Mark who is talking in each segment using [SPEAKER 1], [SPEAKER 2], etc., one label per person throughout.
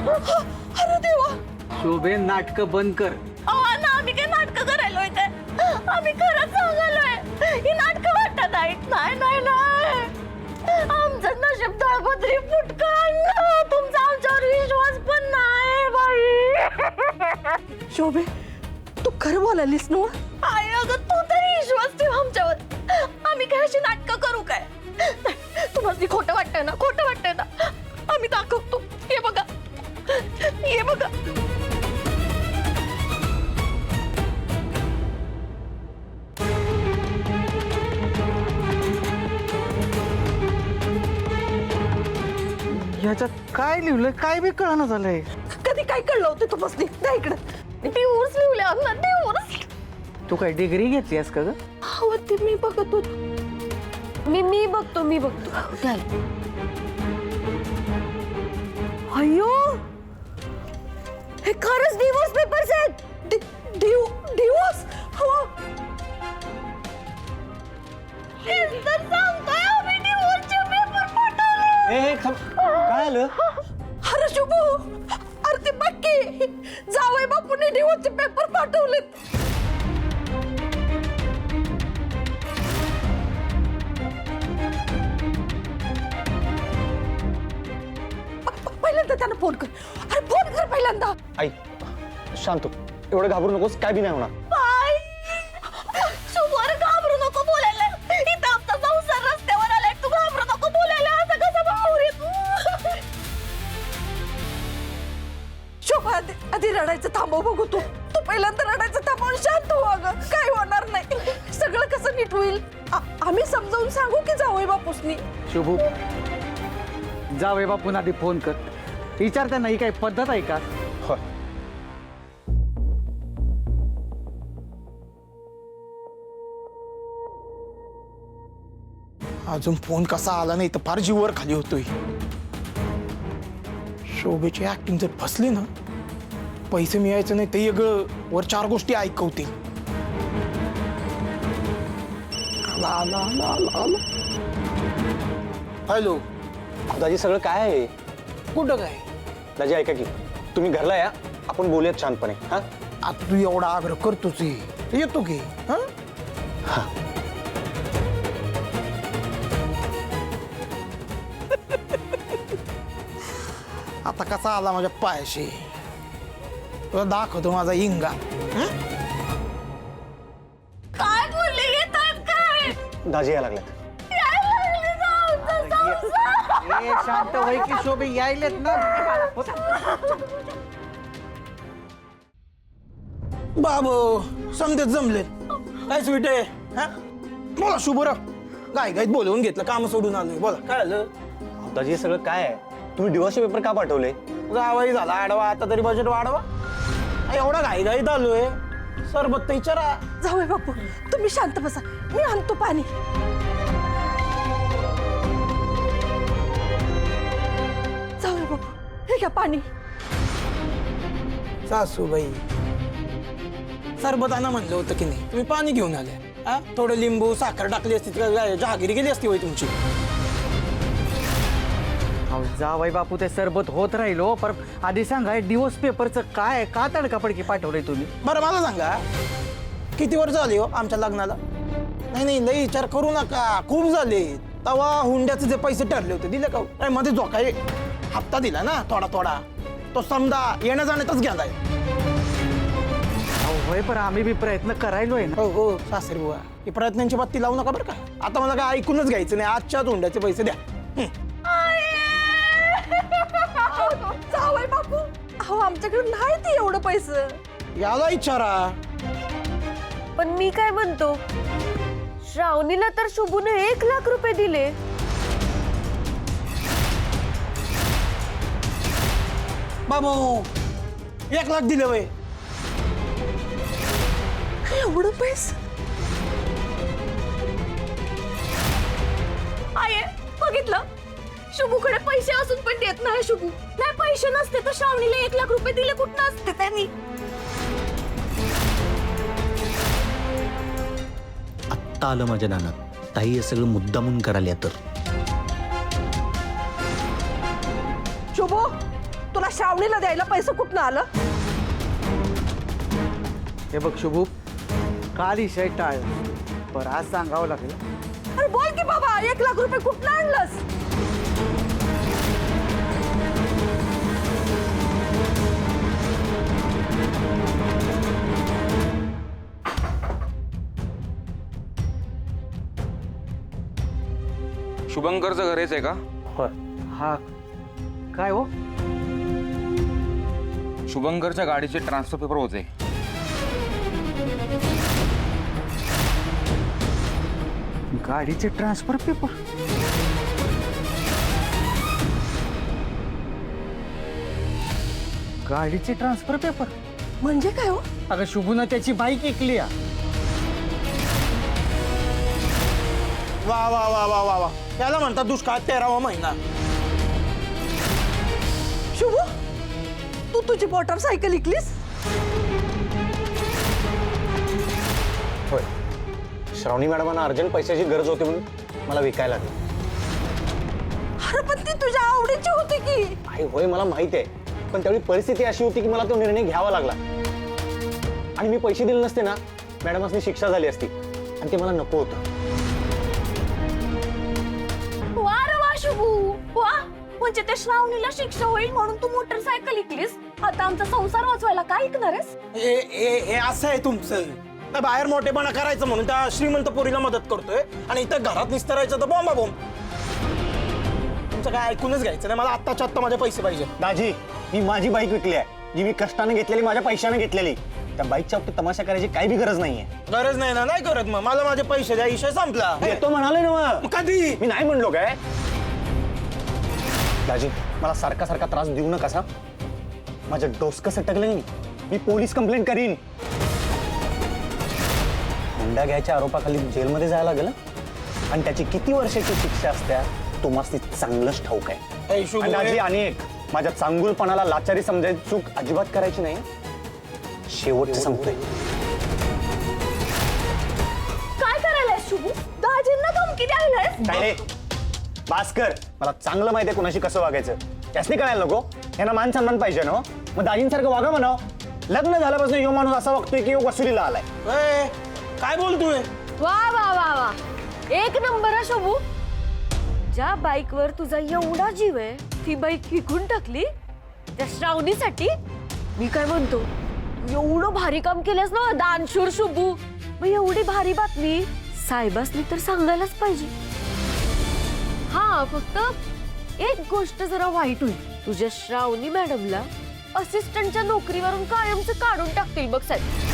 [SPEAKER 1] अरे देवा,
[SPEAKER 2] शोभे नाटक बंद कर.
[SPEAKER 1] ना आम्ही काय नाटक करायलोय काय? आम्ही खरंच सांगालोय, ही नाटक वाटत आहेत. नाही नाही नाही, आमचं नशीब दळपत्री फुटकं. तुमचा आमच्यावर विश्वास पण नाही बाई. शोभे, तू खरं बोलालीस ना? आई अगं, तू तरी विश्वास ठेव आमच्यावर. आम्ही काय अशी नाटकं करू काय? तुम्हाला खोटं वाटतंय ना? खोटं वाटतंय ना? आम्ही दाखवतो. हे बघा, हे बघा.
[SPEAKER 2] ह्याच्यात काय लिहिलंय काय बी कळना झालंय.
[SPEAKER 1] कधी काय कळलं होतं तू बसली त्या इकडं? डिवोर्स लिहले ना, डिवोर्स.
[SPEAKER 2] तू काय डिग्री घेतलीस का ग?
[SPEAKER 1] हो, ते मी बघत होतो. मी बघतो चल. अयो, हे खरंच डिवोर्स पेपर्स आहेत. डिवोर्स हो. हे तर सांगतोय आम्ही डिवोर्सचे पेपर पाठवले.
[SPEAKER 2] काय आलं?
[SPEAKER 1] अरे शुभू, अरे ते बघ की, जावई बापूने डिवोर्सचे पेपर पाठवलेत. पहिल्यांदा त्यांना फोन कर. अरे फोन कर पहिल्यांदा.
[SPEAKER 3] आई शांत हो. एवढं घाबरू नकोस, काय बी नाही होणार.
[SPEAKER 1] बाय शुभू, अरे घाबरू नको बोलायला. इथं आमचा संसार रस्त्यावर आलाय, तू घाबरू नको बोलायला. असं कसं बावरी तू? शोभा, आधी रडायचं थांबव बघू. तू पहिल्यांदा रडायचं थांबवून शांत हो. अगं काय होणार नाही, सगळं कसं नीट होईल. आम्ही समजावून सांगू की जावई बापूसनी?
[SPEAKER 2] शुभू, जावई बापून आधी फोन कर. विचार त्यांना ही काही पद्धत आहे का?
[SPEAKER 3] होय.
[SPEAKER 4] अजून फोन कसा आला नाही तर फार जीवर खाली होतोय. शोभेची ऍक्टिंग जर फसली ना, पैसे मिळायचं नाही ते वेगळं, वर चार गोष्टी ऐकवतील. हॅलो
[SPEAKER 3] दाजी सगळं काय आहे?
[SPEAKER 4] कुठं काय?
[SPEAKER 3] दाजी ऐका की, तुम्ही घरला या, आपण बोलूयात शांतपणे. हा
[SPEAKER 4] आता तू एवढा आग्रह करतोच येतो की. हा आता कसा आला माझ्या पायाशी, तुला दाखवतो माझा इंगा.
[SPEAKER 1] काय बोलले येतात काय?
[SPEAKER 3] दाजी यायला लागल्यात.
[SPEAKER 2] ए, शांत होय की शोभे, यायलेत ना.
[SPEAKER 4] बाबू समजेत जमले काय स्वीट आहे. हा बोला शुभरा, गाय गायत बोलवून घेतलं, काम सोडून आलोय. बोला काय आलं?
[SPEAKER 3] दाजी हे सगळं काय आहे? तुम्ही डिवोर्सचे पेपर का पाठवले?
[SPEAKER 4] जावाई झाला आडवा, आता तरी बजेट वाढवा. एवढा घाई घाईत आलोय, सरबत तर विचारा.
[SPEAKER 1] जावई बापू, तुम्ही शांत बसा, मी आणतो पाणी. जावई बापू, हे घ्या पाणी.
[SPEAKER 4] सासूबाई, सरबत आणा म्हणलं होतं की नाही, तुम्ही पाणी घेऊन आले. हा थोडं लिंबू साखर टाकली असती तर जहागिरी गेली असती होय तुमची.
[SPEAKER 2] अहो, जावई बापू ते सरबत होत राहिलो, पर आधी सांगा डिवोर्स पेपरचं काय, का तडकाफडकी पाठवलंय तुम्ही?
[SPEAKER 4] बरं मला सांगा, किती वर्ष झाली हो आमच्या लग्नाला? नाही लई विचार करू नका, खूप झाले. तवा हुंड्याचे जे पैसे ठरले होते दिले का? नाही मध्ये जो काही हप्ता दिला ना थोडा थोडा, तो समजा येण्या जाण्यातच गेलाय.
[SPEAKER 2] होय, पण आम्ही बी प्रयत्न करायलोय ना.
[SPEAKER 4] हो सासरी बुवा, ही प्रयत्नांची बात्ती लावू नका बरं का. आता मला काय ऐकूनच घ्यायचं नाही, आजच्याच हुंड्याचे पैसे द्या.
[SPEAKER 1] जावई बापू, अहो आमच्याकडे नाही ते एवढं पैसे.
[SPEAKER 4] याला विचारा.
[SPEAKER 5] पण मी काय म्हणतो, श्रावणीला तर शुभूने 1 लाख रुपये दिले.
[SPEAKER 4] बाबू 1 लाख दिले वय?
[SPEAKER 1] एवढं पैसे? आये बघितलं, शुभूकडे पैसे असून पण देत नाही. शुभू नाही, पैसे नसते तर श्रावणीला 1 लाख रुपये दिले कुठं असते त्यांनी.
[SPEAKER 6] आत्ता आलं माझ्या नानात, ताई हे सगळं मुद्दामून करायला तर.
[SPEAKER 1] शुभू,
[SPEAKER 7] तुला श्रावणीला द्यायला पैसे कुठनं आलं?
[SPEAKER 2] हे बघ शुभू, काल विषय टाळ, पर आज सांगावं लागेल.
[SPEAKER 7] अरे बोल की बाबा, 1 लाख रुपये कुठनं आणलंस?
[SPEAKER 8] शुभंकरचं घर हेच आहे का?
[SPEAKER 2] हा, काय हो?
[SPEAKER 8] शुभंकरच्या गाडीचे ट्रान्सफर पेपर होते.
[SPEAKER 2] गाडीचे ट्रान्सफर पेपर? गाडीचे ट्रान्सफर पेपर
[SPEAKER 7] म्हणजे काय हो?
[SPEAKER 2] अगं शुभूनं त्याची बाईक ऐकली.
[SPEAKER 4] वा वा वा वा वा वा, त्याला म्हणतात दुष्काळ 13वा महिना.
[SPEAKER 7] शुभू, तू तुझी मोटरसायकल विकलीस?
[SPEAKER 3] होय, श्रावणी मॅडमांना अर्जंट पैशाची गरज होती म्हणून मला विकायला लागली.
[SPEAKER 7] अरे पण ती तुझ्या आवडीची होती की.
[SPEAKER 3] आहे होय, मला माहिती आहे, पण त्यावेळी परिस्थिती अशी होती की मला तो निर्णय घ्यावा लागला. आणि मी पैसे दिले नसते ना, मॅडमांनी शिक्षा झाली असती आणि ते मला नको होतं.
[SPEAKER 1] वा रे वा शुभू, वा. म्हणजे त्या श्रावणीला शिक्षा होईल म्हणून तू मोटरसायकल विकलीस. आता आमचा संसार वाचवायला काय ऐकणार आहेस?
[SPEAKER 4] हे असं आहे तुमचं. त्या बाहेर मोठेपणा करायचं म्हणून त्या श्रीमंत पोरीला मदत करतोय आणि इथं घरात निस्तरायचं तर बॉम्बा बॉम्ब. तुमचं काय ऐकूनच घ्यायचं नाही. मला आत्ताच्या आत्ता माझे पैसे पाहिजे.
[SPEAKER 3] दाजी, मी माझी बाईक विकली आहे, जी मी कष्टाने घेतलेली, माझ्या पैशाने घेतलेली. त्या बाईकच्या बाबतीत तमाशा करायची काही बी गरज नाहीये.
[SPEAKER 4] गरज नाही ना, नाही करत. मग मला माझे पैसे द्या, विषय संपला.
[SPEAKER 3] देतो म्हणाले ना मग.
[SPEAKER 4] मग कधी?
[SPEAKER 3] मी नाही म्हणलो काय? दाजी, मला सारखा सारखा त्रास देऊ नका सा. माझं डोसकं सटकलं नाही. मी पोलीस कंप्लेंट करीन. हुंडा घ्यायच्या आरोपाखाली जेलमध्ये जायला लागेल आणि त्याची किती वर्षाची शिक्षा असत्या तुम्हाला चांगलंच ठाऊक आहे. आणि दाजी, आणि एक, माझ्या चांगुलपणाला लाचारी समजायची चूक अजिबात करायची नाही. शेवटचं संपतंय.
[SPEAKER 1] काय करायला शुभू? दाजींना धमकी द्यायला
[SPEAKER 3] काय रे भास्कर, मला चांगलं माहिती आहे कुणाशी कसं वागायचं. त्यासनी कळायला नको. यांना मान सन्मान पाहिजे ना. मग दाजींसारखं वागा म्हणाव. लग्न झाल्यापासून यो माणूस असा वागतोय की यो वसुलीला आलाय.
[SPEAKER 4] काय बोलतोय?
[SPEAKER 5] वा वा वा वा, 1 नंबर हा शुभू. ज्या बाईकवर तुझा एवढा जीव आहे, ती बाईक विकून टाकली त्या श्रावणीसाठी. मी काय म्हणतो, एवढं भारी काम केलंस ना दानशूर शुभू. मग एवढी भारी बातमी साहेबासनी तर सांगायलाच पाहिजे. हा, फक्त एक गोष्ट जरा वाईट होईल. तुझ्या श्रावणी मॅडमला असिस्टंटच्या नोकरीवरून कायमचं काढून टाकतील बघ साहेब.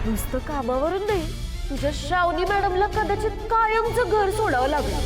[SPEAKER 5] नुसतं कामावरून नाही, तुझ्या श्रावणी मॅडमला कदाचित कायमचं घर सोडावं लागलं.